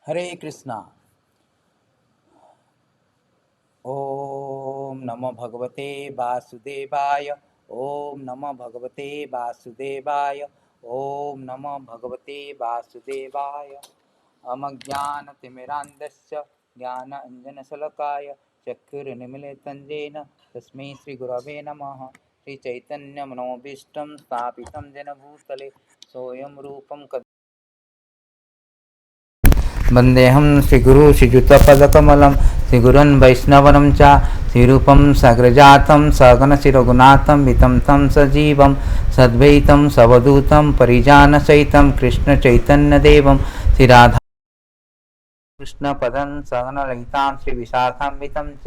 हरे कृष्णा। ओम नमो भगवते वासुदेवाय। ओम नमो भगवते वासुदेवाय। ओम नमो भगवते वासुदेवाय। अमज्ञानतिमिरान्धस्य ज्ञानाञ्जनशलाकया चक्षुरुन्मीलितं येन तस्मै श्रीगुरवे नमः। श्रीचैतन्यमनोभीष्टं स्थापितं येन भूतले स्वयं रूपं वन्देऽहं श्रीगुरु श्रीयुतपदकमलं श्रीगुरुन् वैष्णवं च श्रीरूपं साग्रजातं सगणशिरघुनाथं वितं तं सजीवं सद्वैतं सवधूतं परिजानसहितं कृष्णचैतन्यदेवं श्रीराधा कृष्णपदं सगणललितां श्रीविशाखान्वितं च।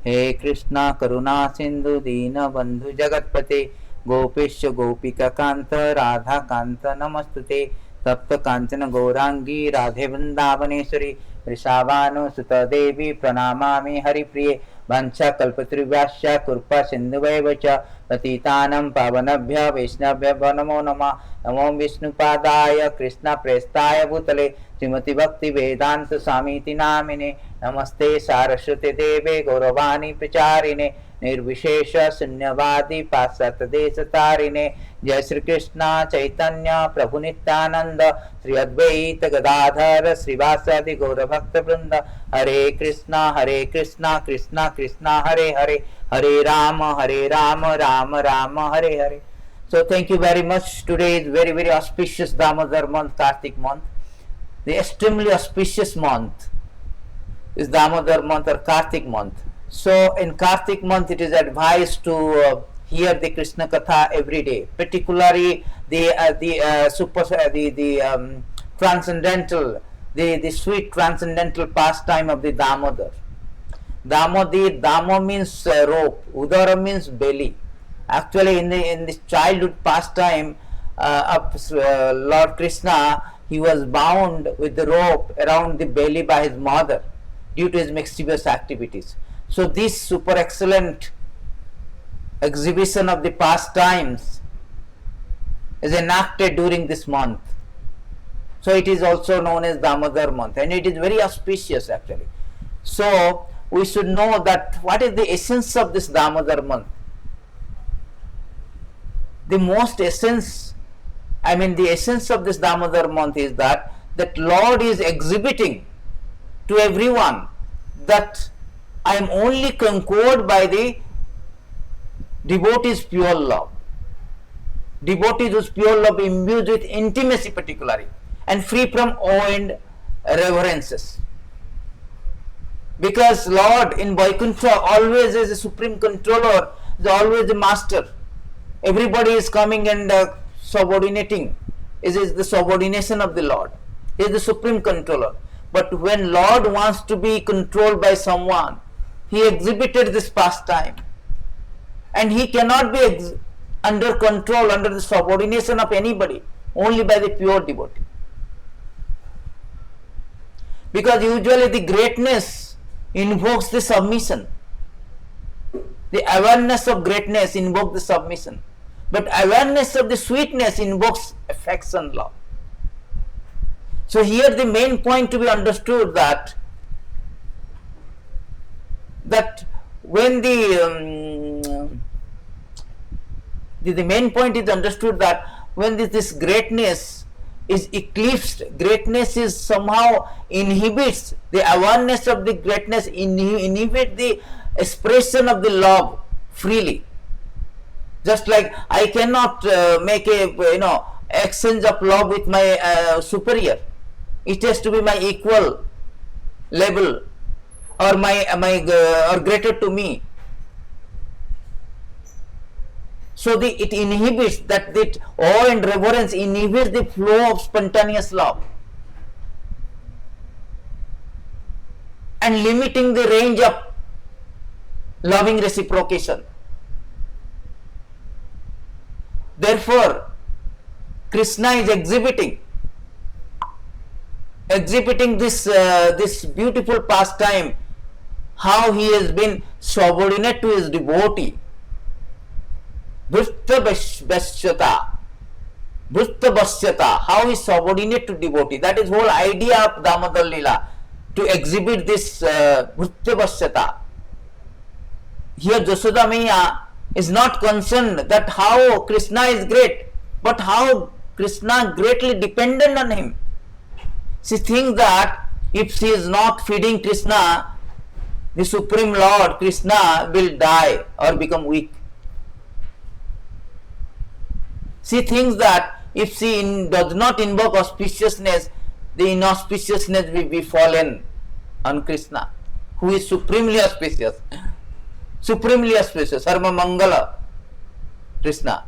हे कृष्ण करुणा सिन्धु दीनबन्धु जगत्पते गोपेश गोपिकान्त राधाकान्त नमस्तुते। तप्त कांचन गौरांगी राधे वृंदावनेश्वरी वृषावानुसुत देवी प्रणमामि हरिप्रिये। वंशाकल्पतरुभ्यश्च कृपा सिन्धुभ्येव च पतितानां पावनेभ्यः वैष्णवेभ्यो नमो नमः। नमो विष्णुपादाय कृष्णप्रेष्ठाय भूतले श्रीमति भक्ति वेदांत स्वामीति नामिने। नमस्ते सारस्वती देवे गौरवाणी प्रचारिणे निर्विशेष शून्यवादी पाश्चात्य देश तारिणे। जय श्री कृष्ण चैतन्य प्रभु नित्यानंद श्री अद्वैत गदाधर श्रीवासादि गौर भक्त वृंद। हरे Krishna Krishna Krishna Hare Hare Hare Ram Ram Ram Hare Hare. So thank you very much. Today is very auspicious Damodar month, Kartik month. The extremely auspicious month is Damodar month or Kartik month. So in Kartik month it is advised to hear the Krishna Katha every day, particularly the transcendental, the sweet transcendental pastime of the Damodar. Damo means rope, Udara means belly. Actually, in this childhood pastime of Lord Krishna, he was bound with the rope around the belly by his mother due to his mischievous activities. So this super excellent exhibition of the pastimes is enacted during this month. So it is also known as Damodar month, and it is very auspicious actually. So we should know that what is the essence of this Damodar month. The essence of this Damodar month is that Lord is exhibiting to everyone that I am only conquered by the devotee's pure love. Devotees whose pure love imbued with intimacy particularly and free from awe and reverences. Because Lord in Vaikuntha always is a supreme controller, is always the master. Everybody is coming and subordinating. It is the subordination of the Lord. He is the supreme controller. But when Lord wants to be controlled by someone, he exhibited this pastime. And he cannot be under control, under the subordination of anybody, only by the pure devotee. Because usually the greatness invokes the submission. The awareness of greatness invokes the submission. But awareness of the sweetness invokes affection, love. So here the main point to be understood that when the main point is understood that when this greatness is eclipsed, greatness is somehow inhibits the awareness of the greatness, inhibit the expression of the love freely. Just like I cannot make a exchange of love with my superior. It has to be my equal level or or greater to me. So it inhibits that awe and reverence inhibits the flow of spontaneous love and limiting the range of loving reciprocation. Therefore, Krishna is exhibiting this beautiful pastime, how he has been subordinate to his devotee. Bhutta Vashvata. Bhuttabhasyata, how he is subordinate to devotee. That is whole idea of Damodar Lila, to exhibit this Bhuttabhasyata. Here Jasoda Maya is not concerned that how Krishna is great, but how Krishna greatly dependent on him. She thinks that if she is not feeding Krishna, the Supreme Lord Krishna will die or become weak. She thinks that if she does not invoke auspiciousness, the inauspiciousness will be fallen on Krishna, who is supremely auspicious, Sarva Mangala Krishna.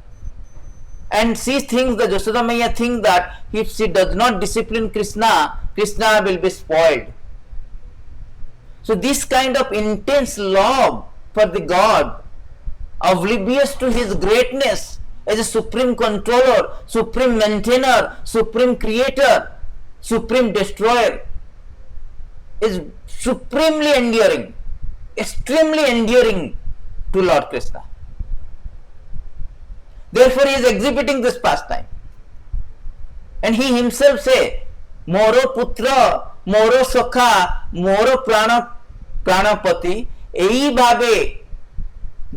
And she thinks, the Jasoda Maya thinks that if she does not discipline Krishna, Krishna will be spoiled. So this kind of intense love for the God, oblivious to his greatness as a supreme controller, supreme maintainer, supreme creator, supreme destroyer, is supremely endearing, extremely endearing to Lord Krishna. Therefore he is exhibiting this pastime. And he himself say, Moro putra, Moro sakha, Moro pranapati, ei bhabe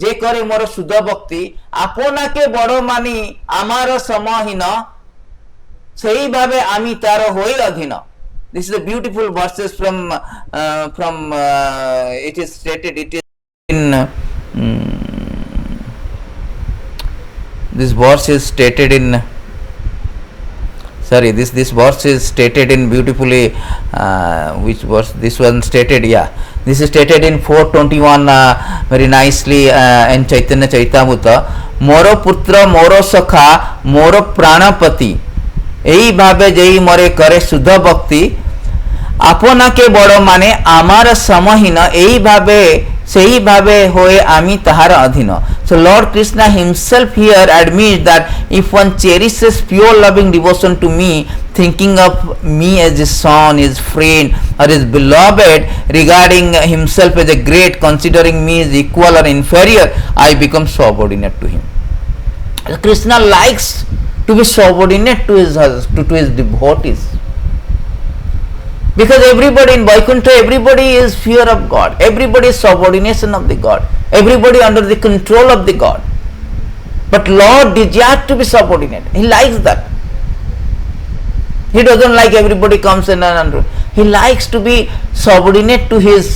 যে করে মোর শুদ্ধ ভক্তি আপনাকে বড় মানি আমার সমহীন সেইভাবে আমি তার হই অধীন. This is a beautiful verses from it is stated, it is in this verse is stated in this verse is stated in beautifully which verse this one stated, this is stated in 421 very nicely in Chaitanya Charitamrita. Moro putra moro sakha moro pranapati ei bhabe jei more kare sudha bhakti আপনাকে বড় মানে আমার সমহীন এইভাবে সেইভাবে হয়ে আমি তাহার অধীন. So Lord Krishna himself here admits that if one cherishes pure loving devotion to me, thinking of me as his son, his friend or his beloved, regarding himself as a great, considering me as equal or inferior, I become subordinate to him. Krishna likes to be subordinate to his devotees. Because everybody in Vaikuntha, everybody is fear of God, everybody is subordination of the God, everybody under the control of the God. But Lord desires to be subordinate. He likes that. He doesn't like everybody comes in and under. He likes to be subordinate to his.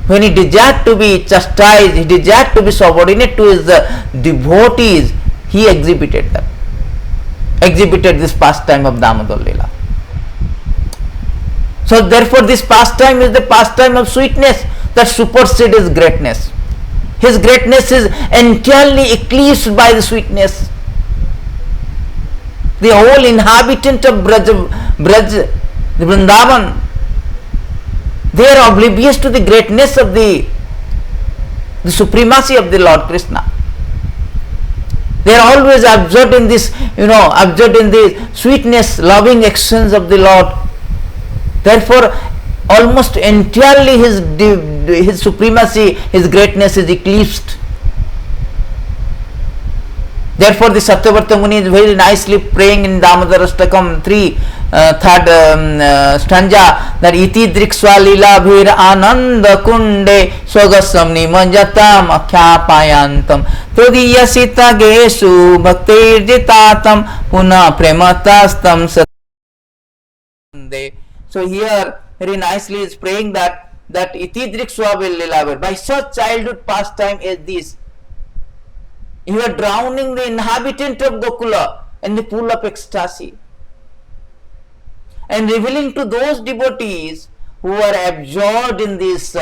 When he desires to be chastised, he desires to be subordinate to his devotees. He exhibited this pastime of Damodar Lila. So therefore this pastime is the pastime of sweetness that supersedes his greatness. His greatness is entirely eclipsed by the sweetness. The whole inhabitant of Braj, the Vrindavan, they are oblivious to the greatness of the supremacy of the Lord Krishna. They are always absorbed in this, absorbed in the sweetness, loving actions of the Lord. Therefore, almost entirely his supremacy, his greatness is eclipsed. Therefore, the Satyavarta Muni is very nicely praying in Damodarashtakam 3rd stanza that iti drikswa lila bhir ananda kunde swagasam nimanjatam akhyapayantam todiya sita gesu bhaktirjitatam puna prematastam sande. So here very nicely is praying that iti drikswa lila bhir, by such childhood pastime as this, you are drowning the inhabitant of Gokula in the pool of ecstasy, and revealing to those devotees who are absorbed in this,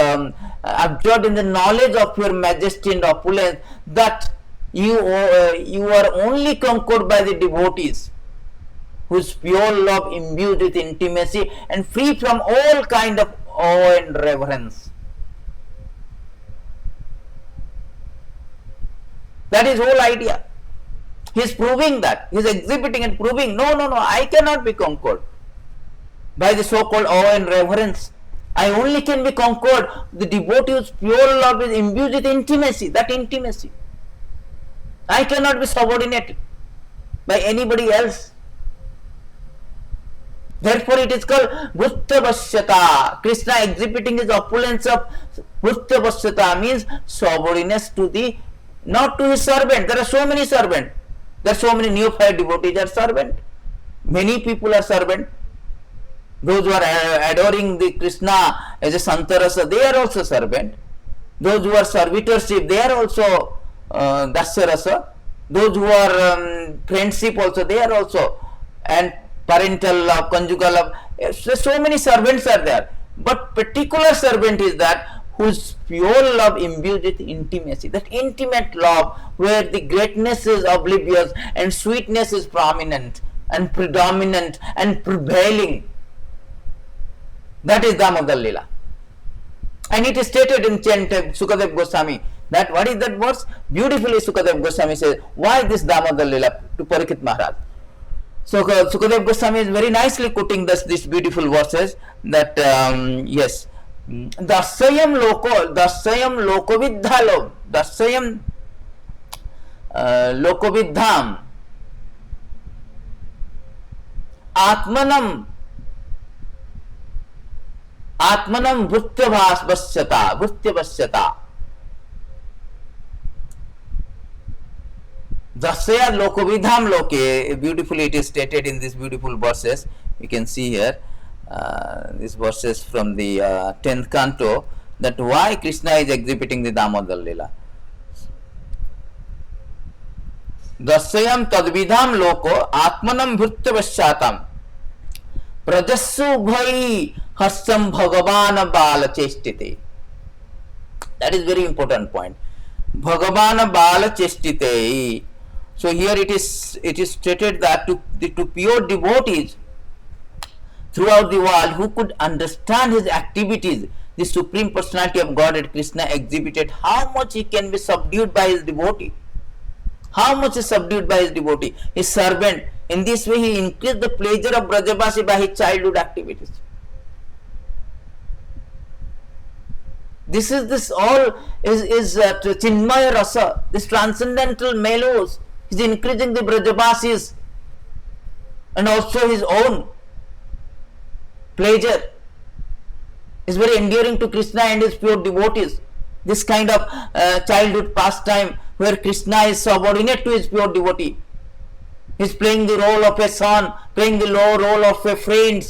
absorbed in the knowledge of your majesty and opulence, that you are only conquered by the devotees whose pure love imbued with intimacy and free from all kind of awe and reverence. That is whole idea. He is proving that. He is exhibiting and proving, no, I cannot be conquered by the so-called awe and reverence. I only can be conquered the devotee whose pure love is imbued with intimacy, that intimacy. I cannot be subordinated. by anybody else. Therefore, it is called Bhuttavasyata. Krishna exhibiting his opulence of Bhuttavasyata means soberness to the, not to his servant. There are so many servants. There are so many neophyte devotees are servant. Many people are servant. Those who are adoring the Krishna as a Santarasa, they are also servant. Those who are servitorship, they are also Dasyarasa. Those who are friendship also, they are also, and parental love, conjugal love. So many servants are there. But particular servant is that whose pure love imbues with intimacy. That intimate love where the greatness is oblivious and sweetness is prominent and predominant and prevailing. That is Damodar Lila. And it is stated in chant Sukadev Goswami. That what is that verse? Beautifully Sukadev Goswami says, why this Damodar Lila to Parikshit Maharaj? So Sukadev Goswami is very nicely quoting these beautiful verses that yes, Dasyayam lokovidhalo, Dasyayam lokovidham, Atmanam Vrutyavasyata. Dasya lokovidham loke, beautifully it is stated in these beautiful verses. You can see here these verses from the 10th canto, that why Krishna is exhibiting the Damodar Lila. Dasyayam tadvidham loko atmanam bhuttavasyatam prajassu bhai harsam bhagavan bala chestite. That is very important point. Bhagavan bala chestite. So here it is stated that to pure devotees throughout the world who could understand his activities, the Supreme Personality of Godhead Krishna exhibited how much he can be subdued by his devotee. How much is subdued by his devotee, his servant. In this way he increased the pleasure of Brajabasi by his childhood activities. This all is Chinmaya Rasa, this transcendental mellows. He is increasing the Brajabasis and also his own pleasure. Is very endearing to Krishna and his pure devotees. This kind of childhood pastime where Krishna is subordinate to his pure devotee. He is playing the role of a son, playing the role of a friend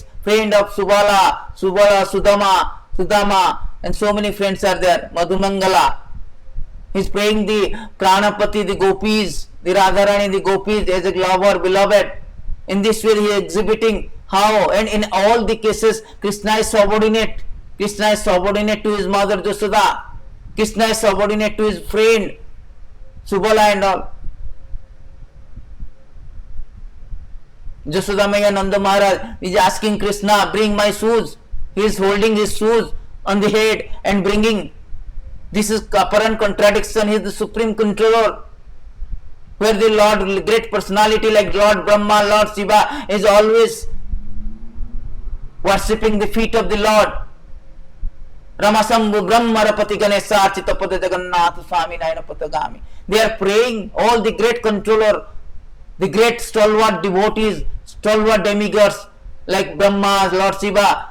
of Subala, Sudama, and so many friends are there. Madhumangala. He is playing the Pranapati, the gopis, the Radharani, the gopis as a lover, beloved. In this way he is exhibiting how, and in all the cases Krishna is subordinate. Krishna is subordinate to his mother Jasoda. Krishna is subordinate to his friend Subala and all. Jasoda Maya Nanda Maharaj is asking Krishna, bring my shoes. He is holding his shoes on the head and bringing. This is apparent contradiction. He is the supreme controller. Where the Lord, great personality like Lord Brahma, Lord Shiva is always worshipping the feet of the Lord. Ramasambhu Brahmarapati Ganesha Architapada Jagannath Swami Nayana Patagami. They are praying, all the great controller, the great stalwart devotees, stalwart demigods like Brahma, Lord Shiva,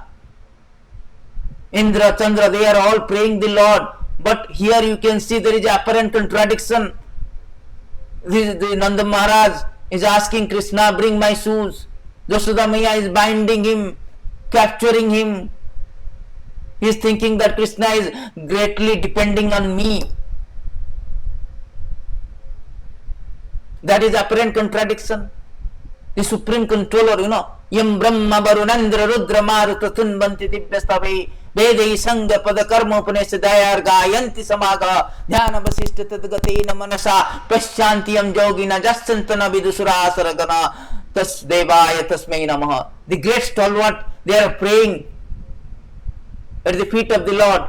Indra, Chandra, they are all praying the Lord. But here you can see there is apparent contradiction. The Nanda Maharaj is asking Krishna, bring my shoes. Jasoda Maya is binding him, capturing him. He is thinking that Krishna is greatly depending on me. That is apparent contradiction. The supreme controller, Yam Brahma Varunandra Rudra Maruta Tunbanti Divyastave Vedai Sangha Pada Karma Upaneshadayar Gayanti Samaga Dhyana Vasishta Tadgatina Manasa Paschantiyam Jogina Jasantana Vidusura Saragana Tas Devaya Tasmai Namaha. The great stalwart, they are praying at the feet of the Lord.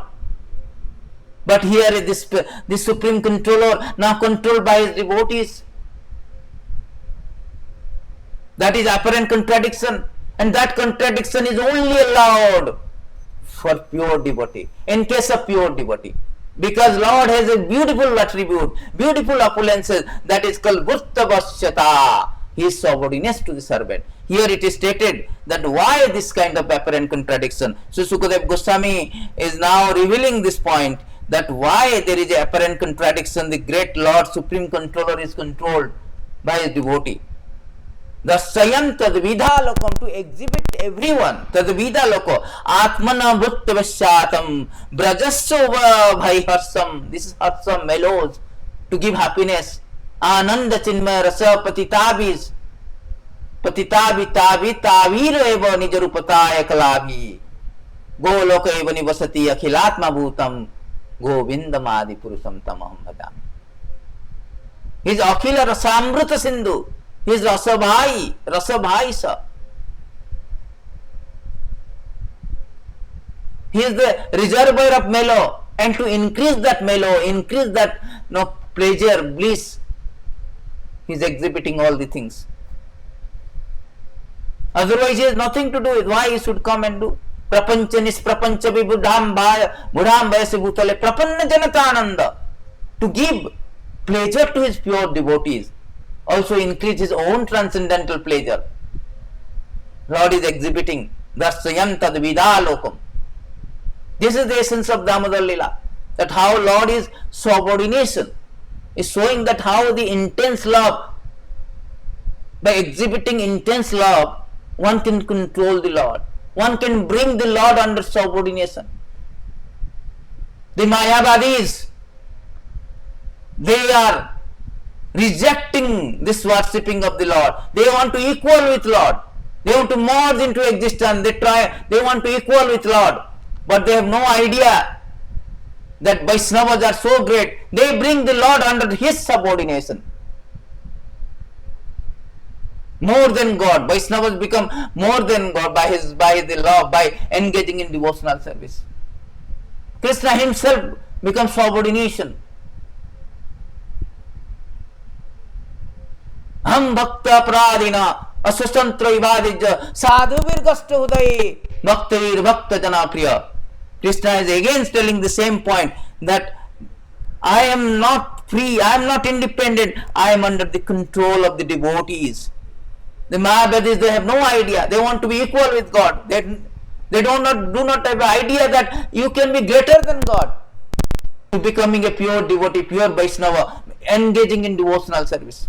But here is this supreme controller now controlled by his devotees. That is apparent contradiction, and that contradiction is only allowed for pure devotee, in case of pure devotee, because Lord has a beautiful attribute, beautiful opulences, that is called Bhuttavasyata. He is subordinate to the servant. Here it is stated that why this kind of apparent contradiction. So Sukadev Goswami is now revealing this point, that why there is a apparent contradiction. The great Lord Supreme Controller is controlled by his devotee. The Sayan Tadvidha Lokam, to exhibit everyone. Tadvidha Loko Atmana Bhuttavasyatam Brajasova Bhai Harsam. This is Harsam, mellows, to give happiness. Ananda Chinmaya Rasa Patitabis Patitabi Tabi Tavir Eva Nijarupataya Kalabi Goloka Eva Nivasati Akhilatma Bhutam Govindamadi Purusam Tamaham Vadam. He is Akhila Rasamruta Sindhu. He is Rasabhai Sa. He is the reservoir of mellow, and to increase that mellow, increase that pleasure, bliss, he is exhibiting all the things. Otherwise, he has nothing to do with why he should come and do. Prapancha nisprapancha vibudham bhaya se bhutale prapanna janatananda. To give pleasure to his pure devotees, also increase his own transcendental pleasure. Lord is exhibiting Darsayam Tadvidha Lokam. This is the essence of Damodar Lila. That how Lord is subordination, is showing that how the intense love, by exhibiting intense love, one can control the Lord. One can bring the Lord under subordination. The Mayavadis, they are rejecting this worshipping of the Lord. They want to equal with Lord. They want to merge into existence. They want to equal with Lord. But they have no idea that Vaishnavas are so great. They bring the Lord under his subordination. More than God. Vaishnavas become more than God by the love, by engaging in devotional service. Krishna himself becomes subordination. Ham bhakta pradina aswasantra vivadija sadhu virgasta hudaye bhaktir bhakta janapriya. Krishna is again telling the same point, that I am not free, I am not independent, I am under the control of the devotees. The Mayavadis, they have no idea. They want to be equal with God. They do not have an idea that you can be greater than God. Becoming a pure devotee, pure Vaishnava, engaging in devotional service.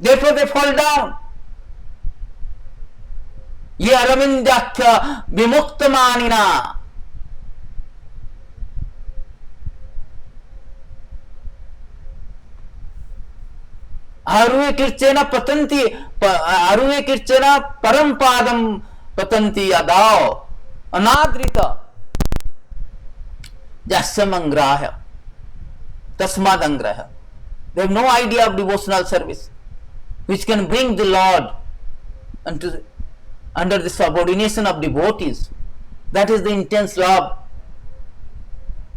Therefore they fall down. Ye aravindakhya vimuktamanina. Aruve kirchena parampadam patanti adao anadrita jasamangrahya tasmadangrahya. They have no idea of devotional service, which can bring the Lord under the subordination of devotees. That is the intense love,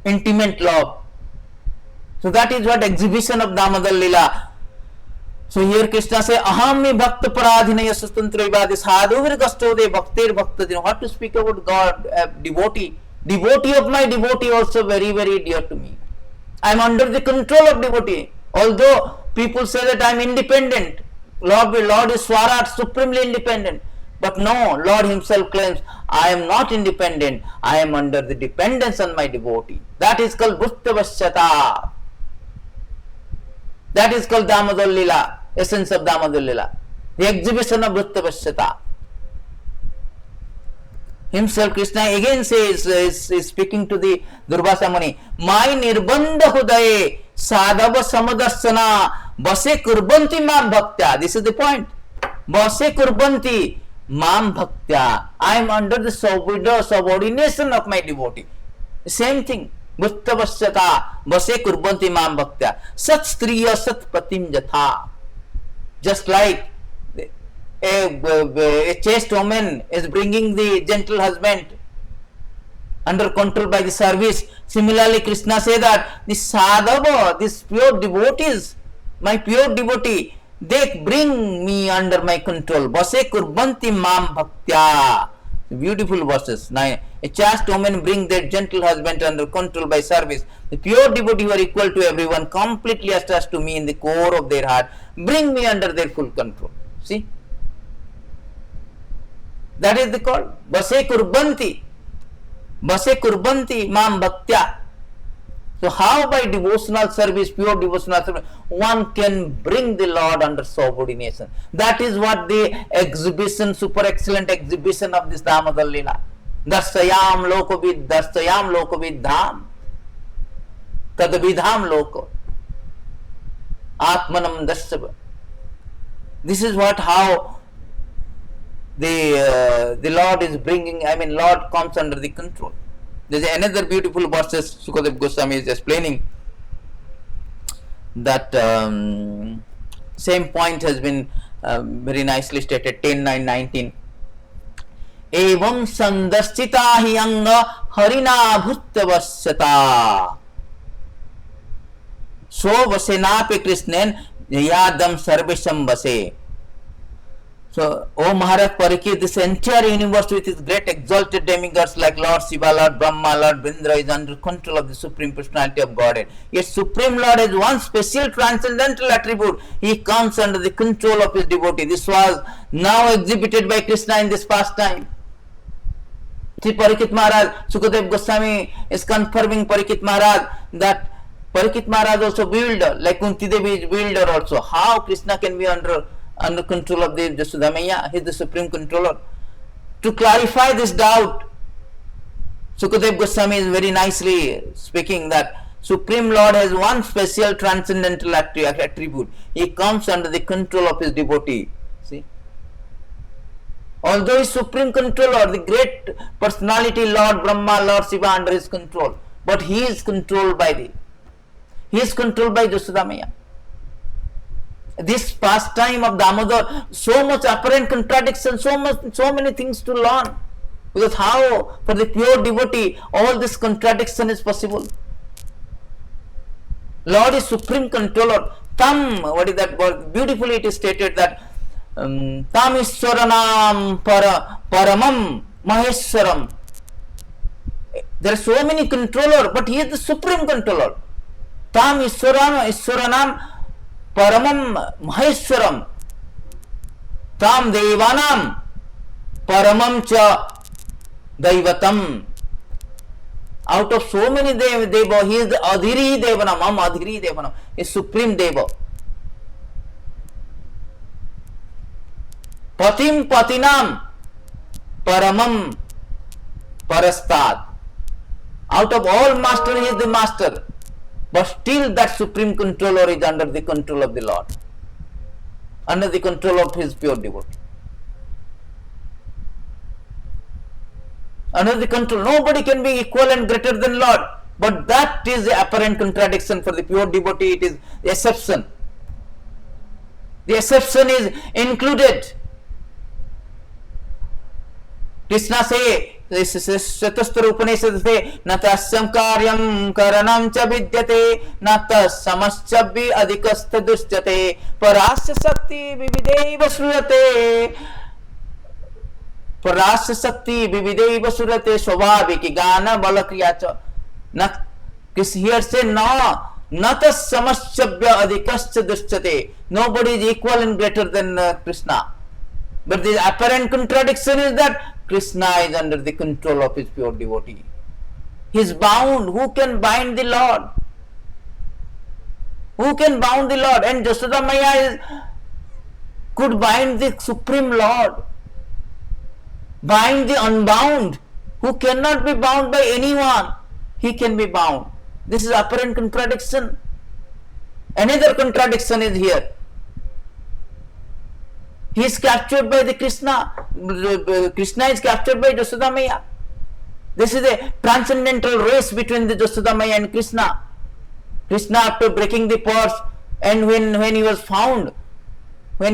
intimate love. So that is what exhibition of Damodar Lila. So here Krishna says, Aham me bhakta paradhinaya sustantra vivadi sadhu virgasto de bhaktir bhaktadin. What to speak about God, devotee? Devotee of my devotee also very, very dear to me. I am under the control of devotee. Although people say that I am independent, Lord is Swarat, supremely independent. But no, Lord himself claims, I am not independent, I am under the dependence on my devotee. That is called Bhuttavasyata. That is called Damodar Lila, essence of Damodar Lila. The exhibition of Bhuttavasyata. Himself, Krishna again says, is speaking to the Durvasa Muni, my nirbandha hudaye sadhava samadarsana base kurbanti mam bhaktya. This is the point. Base kurbanti mam bhaktya. I am under the subordination of my devotee. Same thing. Bhuttavasyata base kurbanti mam bhaktya. Sat striya sat patim jatha. Just like a chaste woman is bringing the gentle husband under control by the service. Similarly, Krishna says that the sadhava, these pure devotees, my pure devotee, they bring me under my control. Base kurbanti mam bhaktya. Beautiful verses, A chaste woman bring their gentle husband under control by service. The pure devotee who are equal to everyone, completely attached to me in the core of their heart, bring me under their full control. See? That is the call. Base kurbanti mam bhaktya. So how by devotional service, pure devotional service, one can bring the Lord under subordination. That is what the exhibition, super excellent exhibition of this Damodar Leela. Darsayam lokovid dham. Tadvidham loko. Atmanam darsava. This is what how the Lord is bringing, Lord comes under the control. There is another beautiful verse Sukadeva Goswami is explaining that same point has been very nicely stated, 10.9.19. Evam sandarsita hi anga harina bhuttavasyata so vasenapi krishnen yadam sarvesham vase. So, O Maharaj Parikshit, this entire universe with its great exalted demigods like Lord Shiva, Lord Brahma, Lord Vindra is under control of the Supreme Personality of Godhead. Yet Supreme Lord has one special transcendental attribute. He comes under the control of his devotee. This was now exhibited by Krishna in this pastime. See Parikshit Maharaj, Sukadeva Goswami is confirming Parikshit Maharaj that Parikshit Maharaj also bewildered, like Kunti Devi is bewildered also. How Krishna can be under control of the Jasoda Maiya? He is the supreme controller. To clarify this doubt, Sukadeva Goswami is very nicely speaking that Supreme Lord has one special transcendental attribute. He comes under the control of his devotee. See? Although he is supreme controller, the great personality Lord Brahma, Lord Shiva under his control, but he is controlled by Jasoda Maiya. This pastime of Damodar, so much apparent contradiction, so many things to learn. Because how for the pure devotee all this contradiction is possible? Lord is supreme controller. Tam, what is that word? Beautifully it is stated that Tam Iswaranam Paramam Maheswaram. There are so many controllers, but he is the supreme controller. Tam Iswaranam Paramam Maheswaram Tam Devanam Paramam Cha Daivatam. Out of so many Deva, he is the Adhiri Devanam, Adhiri Devanam, is supreme Deva. Patim Patinam Paramam Parastad. Out of all master, he is the master. But still that supreme controller is under the control of the Lord, under the control of his pure devotee. Under the control, nobody can be equal and greater than Lord. But that is the apparent contradiction for the pure devotee. It is the exception. The exception is included. Krishna say, Shatastra Upanishad say, Natasam karyam karanam cha vidyate, natasamaschabhi adhikastha dusyate, parasya sakti vivideva surate, parasya sakti vivideva surate, swabhaviki gana balakriyacha. Here say, no, natasamaschabhi adhikastha dusyate. Nobody is equal and greater than Krishna. But the apparent contradiction is that Krishna is under the control of his pure devotee. He is bound. Who can bind the Lord? Who can bound the Lord? And Jasoda Maiya could bind the Supreme Lord. Bind the unbound. Who cannot be bound by anyone. He can be bound. This is apparent contradiction. Another contradiction is here. He is captured by the Krishna. Krishna is captured by Jasoda Maiya. This is a transcendental race between the Jasoda Maiya and Krishna. Krishna, after breaking the pots, and when he was found by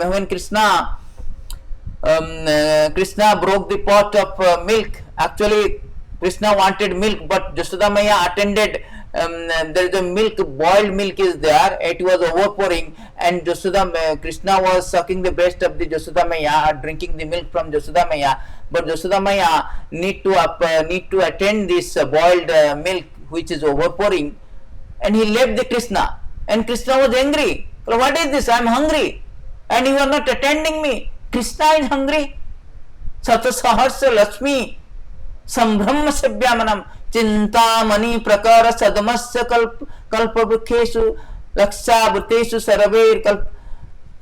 when Krishna broke the pot of milk. Actually, Krishna wanted milk, but Jasoda Maiya attended there is a milk, boiled milk is there, it was overpouring, and Krishna was sucking the breast of the Jasoda Maya, drinking the milk from Jasoda Maya, but Jasoda Maya need to attend this boiled milk which is overpouring, and he left the Krishna, and Krishna was angry. What is this? I am hungry, and you are not attending me. Krishna is hungry. Satasaharsa Lakshmi Sambhrama Sabhyamanam Chintamani Prakara Sadmasya Kalpavrukheshu Lakshabhruteshu Sarabir Kalp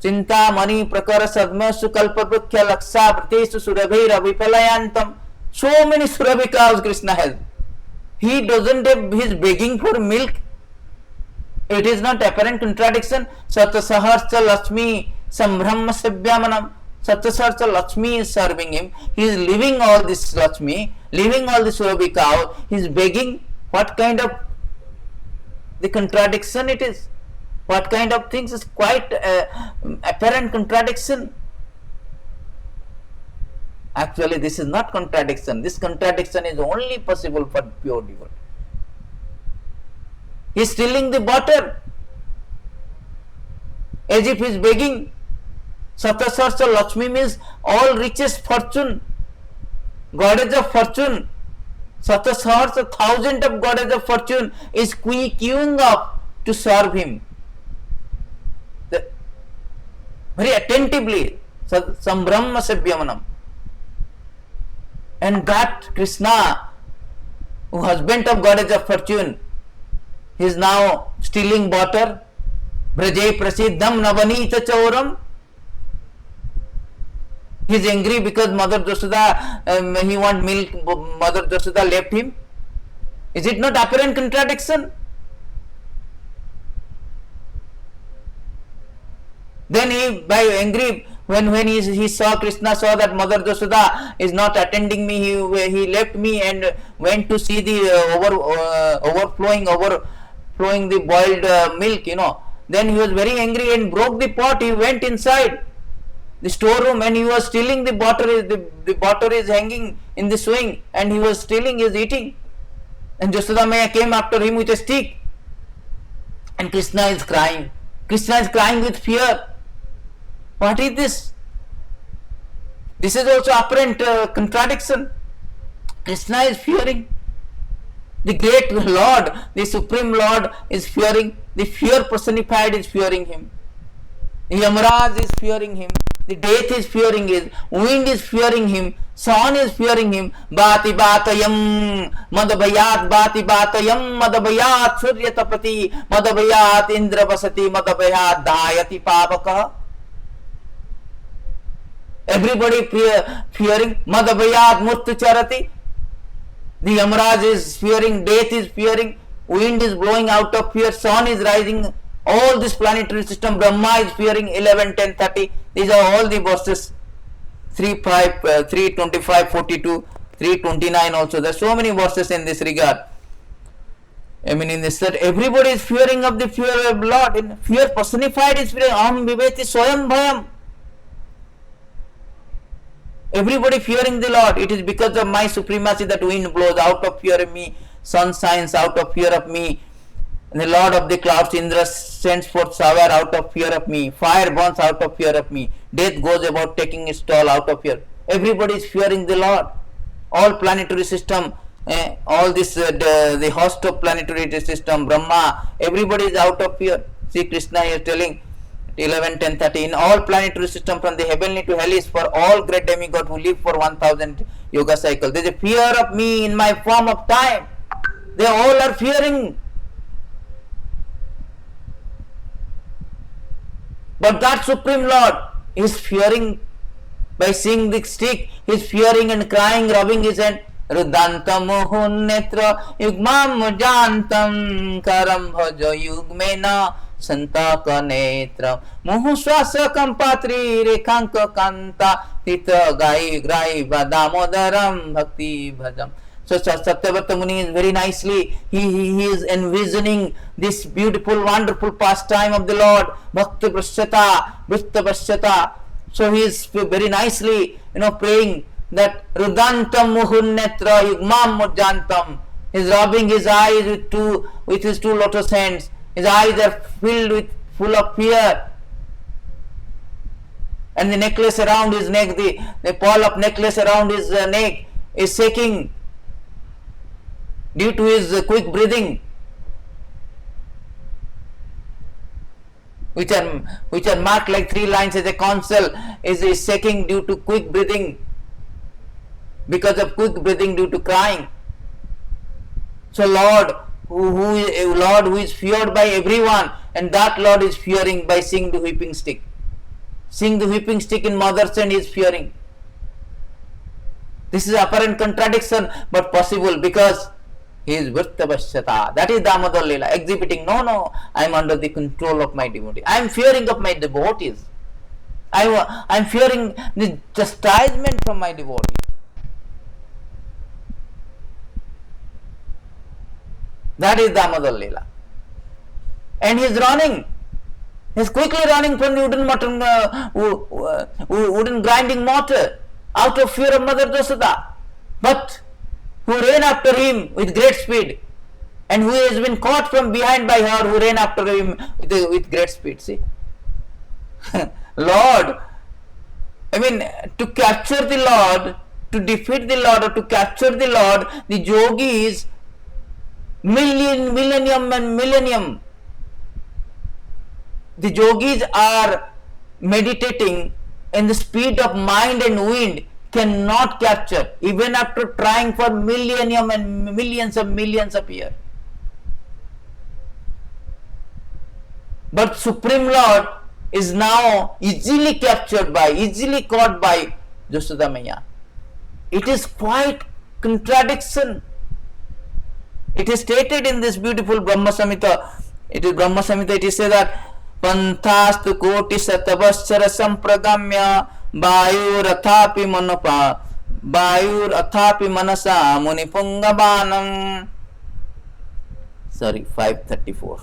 Chintamani Prakara Sadmasya Kalpavrukhya Lakshabhruteshu Surabhir Avipalayantam. So many Surabhikas Krishna has. He doesn't have, he is begging for milk. It is not apparent contradiction. Satasaharsa Lakshmi Sambhrama Sabhyamanam. Satasarsa Lakshmi is serving him. He is leaving all this Lakshmi, leaving all this Surabhi cow. He is begging. What kind of the contradiction it is? What kind of things is quite apparent contradiction? Actually, this is not contradiction. This contradiction is only possible for pure devotee. He is stealing the butter as if he is begging. Satasarsa Lakshmi means all riches, fortune, goddess of fortune. Satasarsa, thousand of goddess of fortune is queuing up to serve him. Very attentively, Sambhrama Sabhyamanam. And that Krishna, who husband of goddess of fortune, he is now stealing butter. Braje prasiddham navanita chauram. He is angry because Mother Jasoda, he want milk, Mother Jasoda left him. Is it not apparent contradiction? Then he, by angry, when he saw, Krishna saw that Mother Jasoda is not attending me, he left me and went to see the overflowing the boiled milk, Then he was very angry and broke the pot. He went inside the storeroom and he was stealing the butter. The butter is hanging in the swing and he was stealing, he is eating. And Jasoda Maya came after him with a stick. And Krishna is crying. Krishna is crying with fear. What is this? This is also apparent contradiction. Krishna is fearing. The great Lord, the Supreme Lord is fearing. The fear personified is fearing him. The Yamaraj is fearing him. The death is fearing him. Wind is fearing him. Sun is fearing him. Bati batayam madabhayat bati batayam madabhayat surya tapati madabhayat indra vasati madabhayat dayati pavaka. Everybody fearing. Madabhayat murtu charati. The Yamaraj is fearing. Death is fearing. Wind is blowing out of fear. Sun is rising. All this planetary system, Brahma is fearing. 11, 10, 30. These are all the verses. 3, 5, 3, 25, 42, 3, 29 also. There are so many verses in this regard. I mean, in this that everybody is fearing of the fear of Lord. In fear personified is fearing. Aham viveti swayam bhayam. Everybody fearing the Lord. It is because of my supremacy that wind blows out of fear of me. Sun shines out of fear of me. And the Lord of the clouds, Indra, sends forth shower out of fear of me. Fire burns out of fear of me. Death goes about taking its toll out of fear. Everybody is fearing the Lord. All planetary system, all this, the host of planetary system, Brahma, everybody is out of fear. See, Krishna is telling 11, 10, 30. In all planetary system from the heavenly to hellish, for all great demigods who live for 1000 yoga cycles. There is a fear of me in my form of time. They all are fearing. But that Supreme Lord is fearing by seeing the stick. He is fearing and crying, rubbing his hand. Rudantam mohun netra yugmam jantam karam bhajo yugmena santaka netra muhu swasa kampatri rekhanka kanta tita gai grai vadamodaram bhakti bhajam. So Satyavrata Muni is very nicely, he is envisioning this beautiful, wonderful pastime of the Lord, Bhakti Prashyata, Vritta Prashyata. So he is very nicely, praying that Rudantam Muhunnetra Yugmam Mujjantam. He's rubbing his eyes with his two lotus hands. His eyes are full of fear. And the necklace around his neck, the pearl of necklace around his neck is shaking due to his quick breathing, which are marked like 3 lines as a consul, is shaking due to quick breathing, because of quick breathing due to crying. So Lord, who is feared by everyone, and that Lord is fearing by seeing the whipping stick. Seeing the whipping stick in mother's hand, he is fearing. This is apparent contradiction, but possible, because he is Vrittavashyata. That is Damodar Leela, exhibiting, no, I am under the control of my devotee. I am fearing of my devotees. I am fearing the chastisement from my devotees. That is Damodar Leela. And he is running. He is quickly running from the wooden grinding mortar out of fear of Mother Jashoda. But who ran after him with great speed, and who has been caught from behind by her, who ran after him with great speed. See, Lord, I mean, to capture the Lord, to defeat the Lord, or to capture the Lord, the yogis, millennium, the yogis are meditating in the speed of mind and wind, cannot capture, even after trying for millennium and millions of years. But Supreme Lord is now easily caught by Jashoda Maiya. It is quite contradiction. It is stated in this beautiful Brahma Samhita. It is said that Panthastu koti satavasara sampragamya Vayur athapi manasa munipungabanam. 534.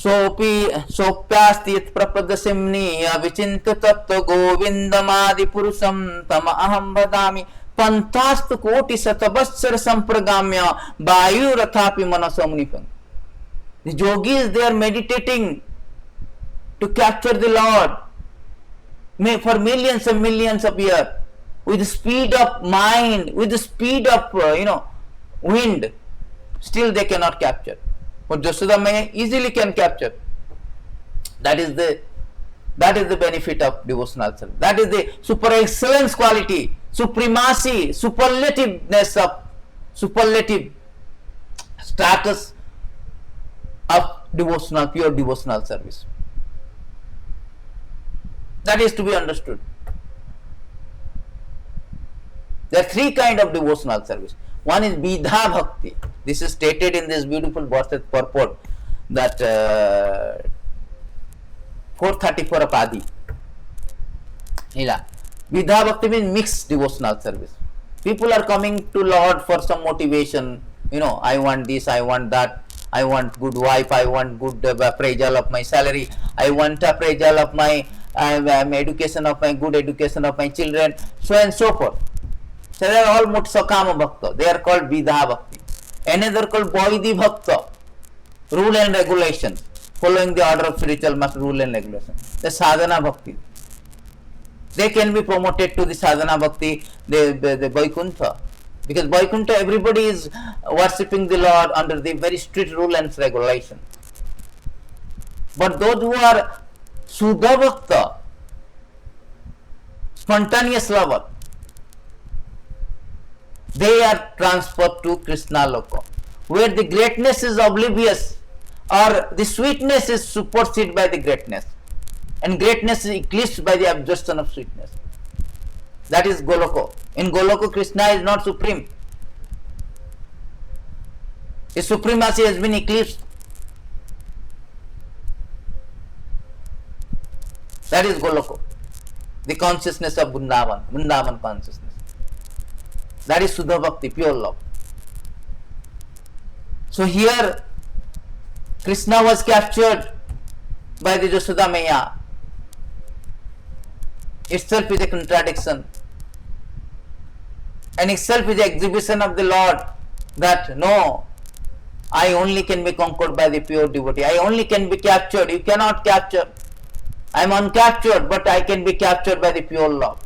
सोप्यास्ति यत् प्रपदसिम्नि अविचिन्त्य तत्त्व गोविन्दमादि पुरुषं तम अहं वदामि पंथास्तु कोटि शतवत्सर संप्रगाम्य वायुरथापि मनसा मुनिपं. The yogis, they are meditating to capture the Lord for millions and millions of years with the speed of mind, with the speed of wind. Still they cannot capture. But Jashoda Maiya easily can capture. That is the benefit of devotional service. That is the super excellence quality, supremacy, superlative status of pure devotional service. That is to be understood. There are 3 kinds of devotional service. One is Vidha Bhakti. This is stated in this beautiful verse purport, that 434 of Adi. Vidha Bhakti means mixed devotional service. People are coming to Lord for some motivation. I want this, I want that. I want good wife, I want good appraisal of my salary, I want appraisal of my education of good education of my children, so and so forth. So they are all Mutsakama Bhakta. They are called Vidha Bhakti. Another called Vaidhi Bhakta, rule and regulations, following the order of spiritual master, rule and regulation. The Sadhana Bhakti. They can be promoted to the Sadhana Bhakti, the Vaikuntha. Because Vaikuntha, everybody is worshipping the Lord under the very strict rule and regulation. But those who are Sudha Bhakta, spontaneous lover, they are transferred to Krishna Loka, where the greatness is oblivious, or the sweetness is superseded by the greatness, and greatness is eclipsed by the absorption of sweetness. That is Goloka. In Goloka, Krishna is not supreme. His supremacy has been eclipsed. That is Goloka, the consciousness of Vrindavan consciousness. That is Sudha Bhakti, pure love. So here, Krishna was captured by the Jashoda Maiya. itself is a contradiction, and itself is the exhibition of the Lord that no, I only can be conquered by the pure devotee. I only can be captured. You cannot capture. I am uncaptured, but I can be captured by the pure love.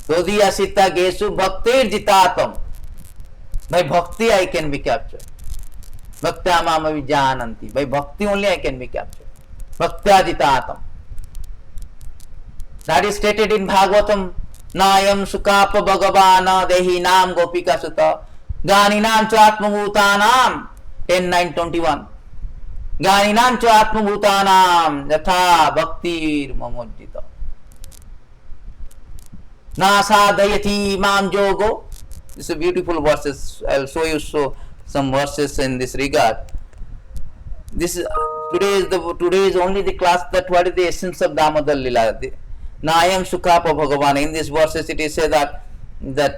Dodiya sita gesu bhaktir jitatam. By bhakti I can be captured. Bhaktya mama vijananti. By bhakti only I can be captured. Bhaktya jitatam. That is stated in Bhagavatam. Nayam sukapa bhagavana dehi nam gopika sutta. Ganinam cha atmabhutanam. 10:9:21. Ganinam cha atmabhutanam. Yatha bhaktir mamojjita. Na sadhayati mam jogo. This is a beautiful verses. I will show you some verses in this regard. This is today is only the class that what is the essence of Damodar Lila. Nayam Sukapa Bhagavan. In these verses it is said that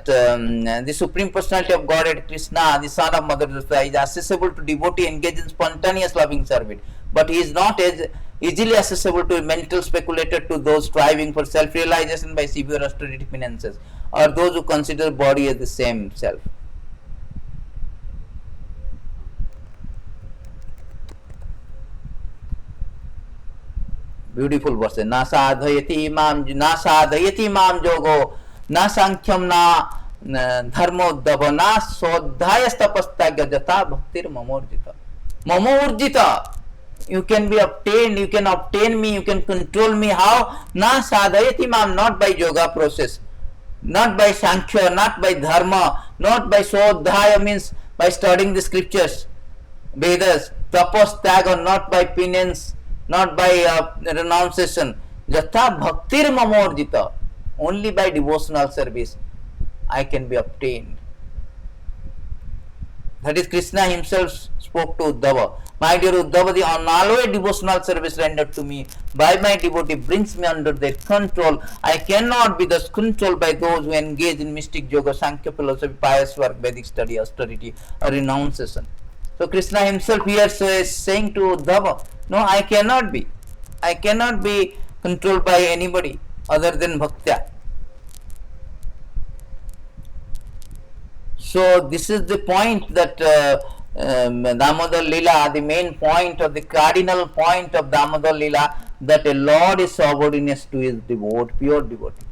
the Supreme Personality of Godhead Krishna, the son of Mother Dusra, is accessible to devotee engaged in spontaneous loving service, but he is not as easily accessible to a mental speculator, to those striving for self-realization by severe austerity penances, or those who consider body as the same self. Beautiful verse. Na sadhayati mam jogo, na sankyam na dharmoddhava, na sodhayastapastagya jata bhaktir mamorjita. Mamorjita. You can be obtained, you can obtain me, you can control me. How? Na sadhayati mam, not by yoga process, not by sankhya, not by dharma, not by sodhaya, means by studying the scriptures, Vedas, tapastagya, not by penance, not by renunciation. Jatha bhaktir mamorjita. Only by devotional service I can be obtained. That is, Krishna himself spoke to Uddhava. My dear Uddhava, the unalloyed devotional service rendered to me by my devotee brings me under their control. I cannot be thus controlled by those who engage in mystic yoga, Sankhya philosophy, pious work, Vedic study, austerity, or renunciation. So Krishna himself here is saying to Uddhava, no, I cannot be. I cannot be controlled by anybody other than Bhaktya. So this is the point that Damodar Lila, the main point of the cardinal point of Damodar Lila, that a Lord is subordinate to his pure devotee.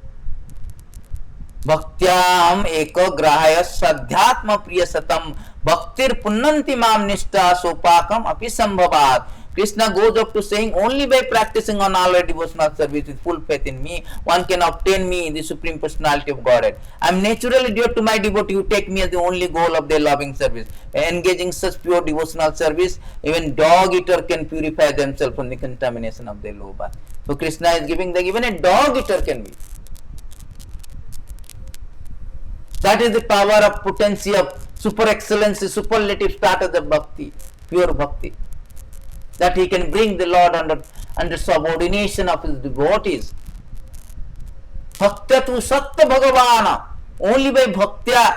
Bhaktyam eko grahaya sadhyatma priya satam bhaktir punnanti mam nishta sopakam api sambhavat. Krishna goes up to saying, only by practicing on all devotional service with full faith in me, one can obtain me, the Supreme Personality of Godhead. I am naturally dear to my devotee who take me as the only goal of their loving service. Engaging such pure devotional service, even dog eater can purify themselves from the contamination of their low birth. So Krishna is giving that even a dog eater can be. That is the power of potency of super excellency, superlative status of bhakti, pure bhakti. That he can bring the Lord under subordination of his devotees. Bhaktya tu satta bhagavana. Only by bhaktya,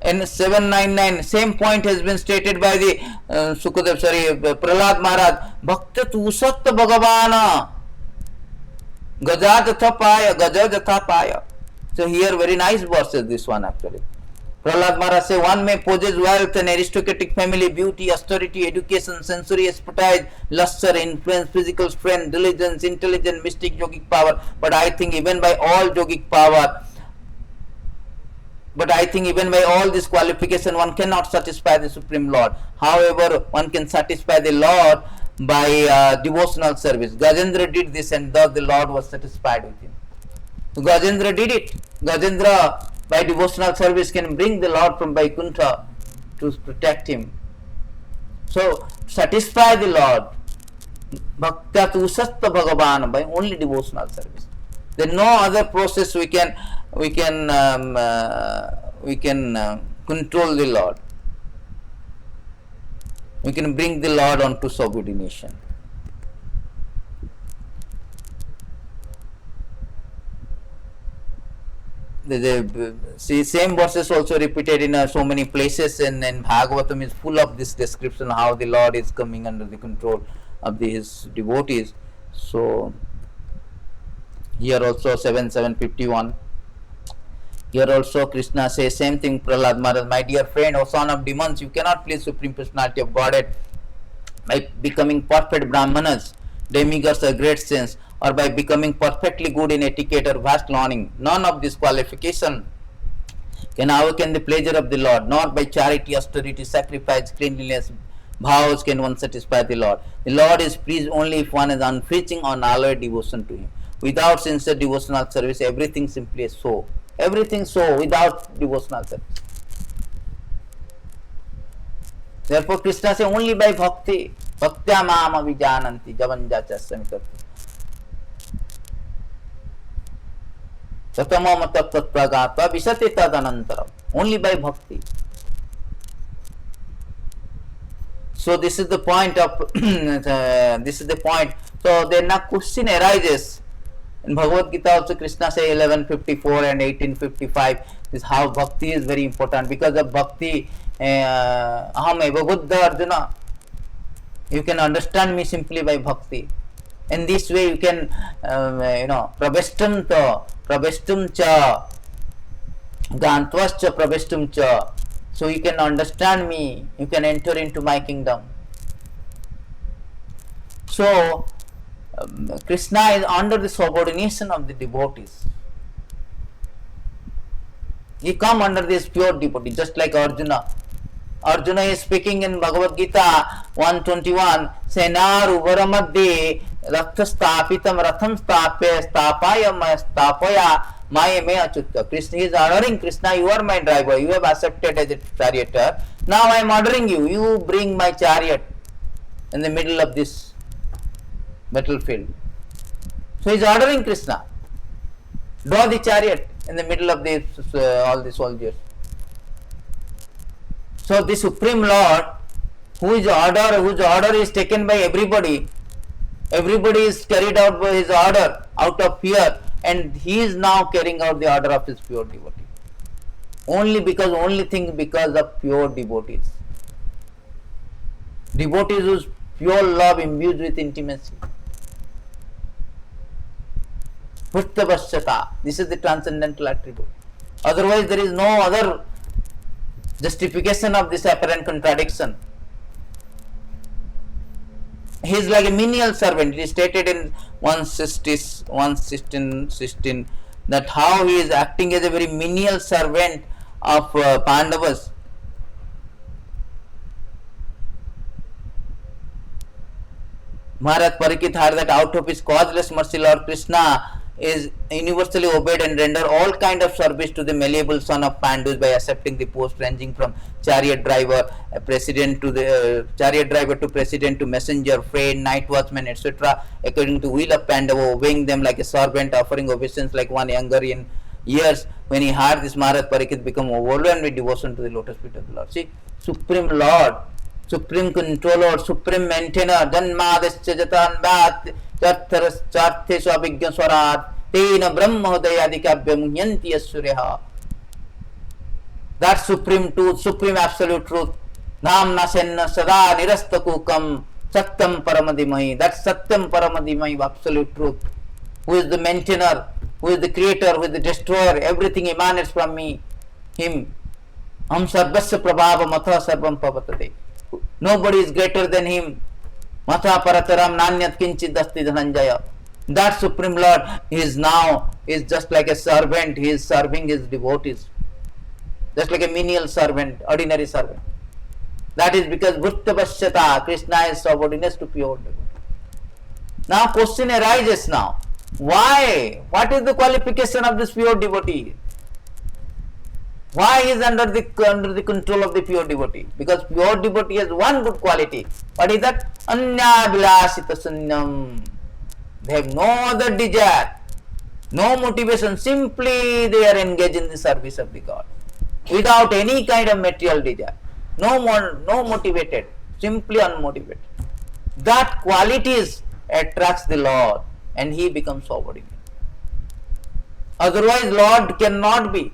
in 799, same point has been stated by the Prahlad Maharaj. Bhaktya tu satta bhagavana. Gajajatha paya, gajajatha paya. So here very nice verse is this one actually. Prahlad Maharaj says, one may possess wealth, an aristocratic family, beauty, austerity, education, sensory expertise, luster, influence, physical strength, diligence, intelligence, mystic yogic power. But I think even by all yogic power, this qualification, one cannot satisfy the Supreme Lord. However, one can satisfy the Lord by devotional service. Gajendra did this, and thus the Lord was satisfied with him. So Gajendra did it. Gajendra by devotional service can bring the Lord from Vaikuntha to protect him. So satisfy the Lord, bhaktya tu satta bhagavan, by only devotional service. There is no other process we can control the Lord. We can bring the Lord onto subordination. see, same verses also repeated in so many places, and Bhagavatam is full of this description how the Lord is coming under the control of his devotees. So here also 7:51. Here also Krishna says same thing. Prahlad Maharaj, my dear friend, O son of demons, you cannot please Supreme Personality of Godhead by becoming perfect Brahmanas, demigods or great saints, or by becoming perfectly good in etiquette or vast learning. None of this qualification can awaken the pleasure of the Lord. Not by charity, austerity, sacrifice, cleanliness, vows can one satisfy the Lord. The Lord is pleased only if one is unflinching or unalloyed devotion to Him. Without sincere devotional service, everything simply is so. Everything so without devotional service. Therefore, Krishna says only by bhakti. Bhaktya mam avijananti javanja chasami tattu. Satamam tattat pragatva visati tadanantaram. Only by bhakti. So this is the point of this is the point. So then a question arises. In Bhagavad Gita also Krishna says 11:54 and 18:55. This is how bhakti is very important. Because of bhakti, aham eva buddha Arjuna. You can understand me simply by bhakti. In this way you can praveshtum cha gantvascha praveshtum cha. So you can understand me, you can enter into my kingdom. So Krishna is under the subordination of the devotees. He come under this pure devotee, just like Arjuna. Arjuna is speaking in Bhagavad Gita 1:21. Senar uvaramadde raktha stapitam ratham stapaya maya me achutta. Krishna is ordering Krishna, you are my driver, you have accepted as a charioteer. Now I am ordering you, you bring my chariot in the middle of this battlefield. So he is ordering Krishna, draw the chariot in the middle of all the soldiers. So the Supreme Lord, whose order is taken by everybody is carried out by his order out of fear, and he is now carrying out the order of his pure devotee. Only because of pure devotees. Devotees whose pure love imbued with intimacy. Puttavasyata. This is the transcendental attribute. Otherwise, there is no other justification of this apparent contradiction. He is like a menial servant. It is stated in 116 that how he is acting as a very menial servant of Pandavas. Maharaj Parikshit heard that out of his causeless mercy, Lord Krishna is universally obeyed and render all kind of service to the malleable son of Pandus by accepting the post ranging from chariot driver, president to president to messenger, friend, night watchman, etc. according to will of Pandava, obeying them like a servant, offering obeisance like one younger in years. When he heard this, Maharaj Parikshit became overwhelmed with devotion to the lotus feet of the Lord. See, Supreme Lord, Supreme Controller, Supreme Maintainer, Janmadasya Jatan Bhat Charthe Swabhigya Swarat Tena Brahmahodayadikabhya Muhyanti Asuryaha. That Supreme Truth, Supreme Absolute Truth, Namna Senna Sada Nirastakukam Satyam Paramadimai. That Satyam Paramadimai, Absolute Truth, who is the maintainer, who is the creator, who is the destroyer, everything emanates from me, him. Ham Sarvasya Prabhava Matha Sarvam Pavatate. Nobody is greater than him. Matha Parataram Nanyat Kinchit Dasti Dhananjaya. That Supreme Lord is just like a servant. He is serving his devotees. Just like a menial servant, ordinary servant. That is because Bhuttavashyata, Krishna is subordinate to pure devotee. Now question arises now. Why? What is the qualification of this pure devotee? Why is under the control of the pure devotee? Because pure devotee has one good quality. What is that? Anya vilasita sunyam. They have no other desire, no motivation. Simply they are engaged in the service of the God, without any kind of material desire. No motivated, simply unmotivated. That qualities attracts the Lord, and he becomes subordinate. Otherwise, Lord cannot be.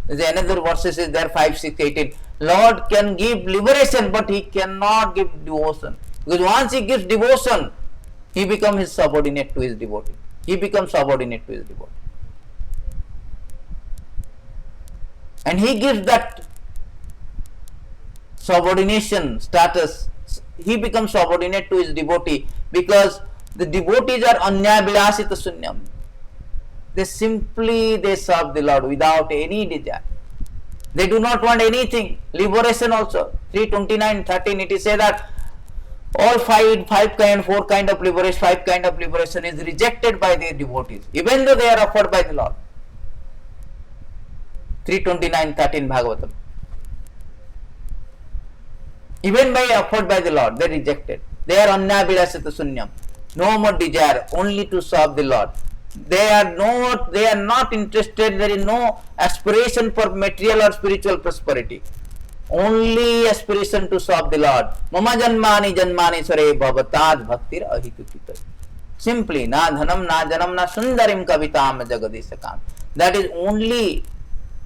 There's another verses is there 5, 6, 18. Lord can give liberation, but he cannot give devotion. Because once he gives devotion, he becomes his subordinate to his devotee. He becomes subordinate to his devotee. And he gives that subordination status. He becomes subordinate to his devotee because the devotees are anyaya vilasita sunyam. They serve the Lord without any desire. They do not want anything. Liberation also. 3:29:13 it is said that all four kind of liberation, 5 kind of liberation is rejected by their devotees, even though they are offered by the Lord. 3:29:13 Bhagavatam. Even by offered by the Lord, they rejected. They are anyaya vilasita sunyam. No more desire, only to serve the Lord. They are not interested. There is no aspiration for material or spiritual prosperity. Only aspiration to serve the Lord. Mama janmani janmani sare bhavatad bhaktir ahitupita. Simply, na dhanam na janam na sundarim kavitam jagadisakam. That is only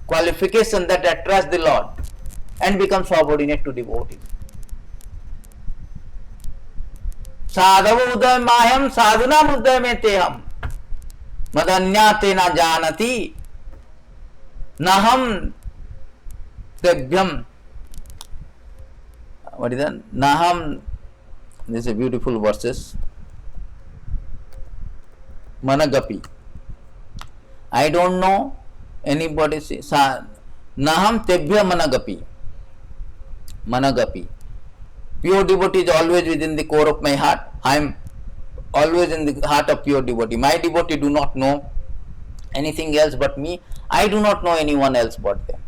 qualification that attracts the Lord and becomes subordinate to devotees. Sadhava udaya maham sadhuna udaya me teham. Madanyate na janati naham tebhyam. What is that? Naham. This is a beautiful verses. Managapi. I don't know anybody say naham tebhya managapi. Managapi. Pure devotee is always within the core of my heart. I am always in the heart of pure devotee. My devotee do not know anything else but me. I do not know anyone else but them.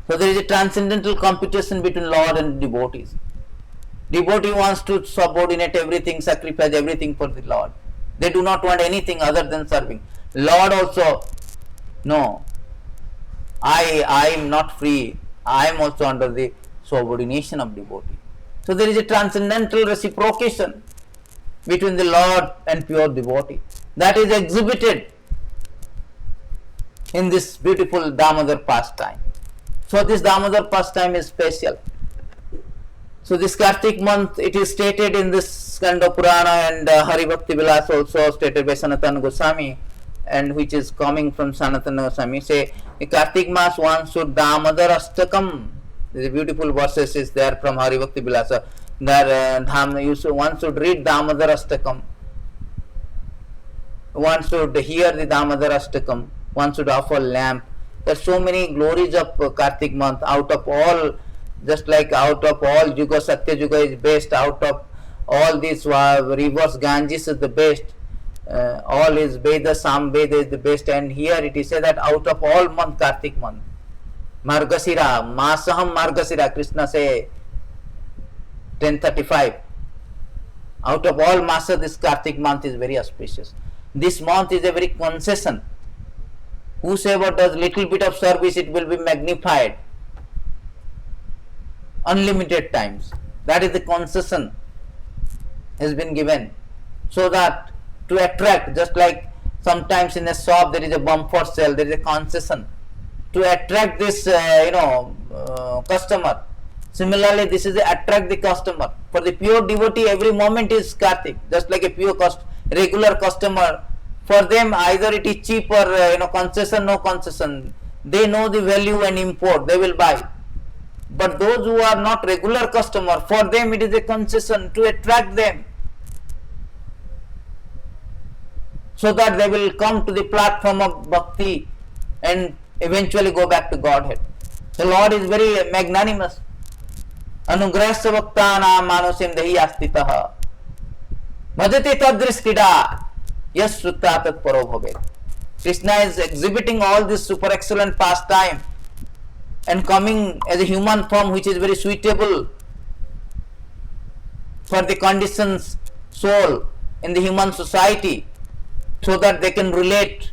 So there is a transcendental competition between Lord and devotees. Devotee wants to subordinate everything, sacrifice everything for the Lord. They do not want anything other than serving. Lord also, no, I am not free. I am also under the subordination of devotee. So there is a transcendental reciprocation between the Lord and pure devotee. That is exhibited in this beautiful Damodar pastime. So this Damodar pastime is special. So this Kartik month, it is stated in this Skanda Purana and Hari Bhakti Vilas also stated by Sanatana Goswami, and which is coming from Sanatana Goswami. Say, Kartik Mas one should Damodar Astakam. The beautiful verses is there from Hari Bhakti Vilasa. There one should read Damodar Astakam. One should hear the Damodar Astakam. One should offer lamp. There are so many glories of Kartik month. Out of all, just like out of all Yuga, Satya Yuga is best. Out of all these rivers, Ganges is the best. All is Veda, Sam Veda is the best. And here it is said that out of all month, Kartik month, Margasira, Masaham Margasira, Krishna say 10:35. Out of all Masa, this Kartik month is very auspicious. This month is a very concession. Whosoever does little bit of service, it will be magnified. Unlimited times. That is the concession has been given. So that to attract, just like sometimes in a shop there is a bumper sale, there is a concession. To attract this, customer. Similarly, this is to attract the customer. For the pure devotee, every moment is Kartik. Just like a pure regular customer. For them, either it is cheap or concession, no concession. They know the value and import. They will buy. But those who are not regular customer, for them it is a concession to attract them, so that they will come to the platform of bhakti and eventually go back to Godhead. The Lord is very magnanimous. Anugrahasya bhaktanam manusim dahi astitaha bhajate tadriskida yas sutta tat paro bhavet. Krishna is exhibiting all this super excellent pastime and coming as a human form which is very suitable for the conditions soul in the human society, so that they can relate.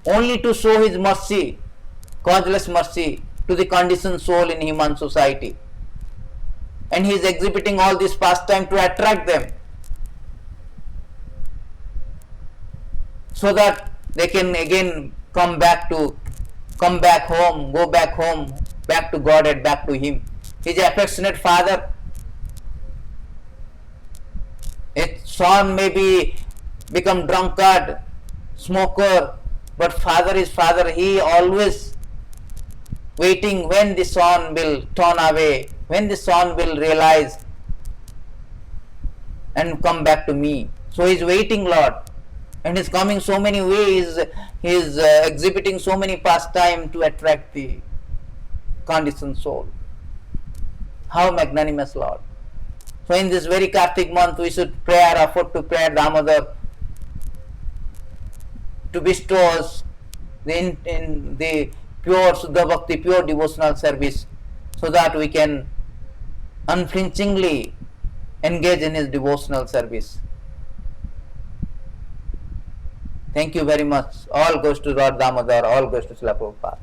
Only to show his mercy, causeless mercy to the conditioned soul in human society. and he is exhibiting all this pastime to attract them, so that they can again come back home, go back home, back to God and back to Him. He is an affectionate father. A son may be become drunkard, smoker, but father is father. He always waiting when the son will turn away, when the son will realize and come back to me. So he is waiting, Lord, and is coming so many ways. He is exhibiting so many pastime to attract the conditioned soul. How magnanimous, Lord! So in this very Kartik month, we should pray our effort to pray Damodar to bestow us in the pure Suddha Bhakti, pure devotional service, so that we can unflinchingly engage in his devotional service. Thank you very much. All goes to Lord Damodar, all goes to Srila Prabhupada.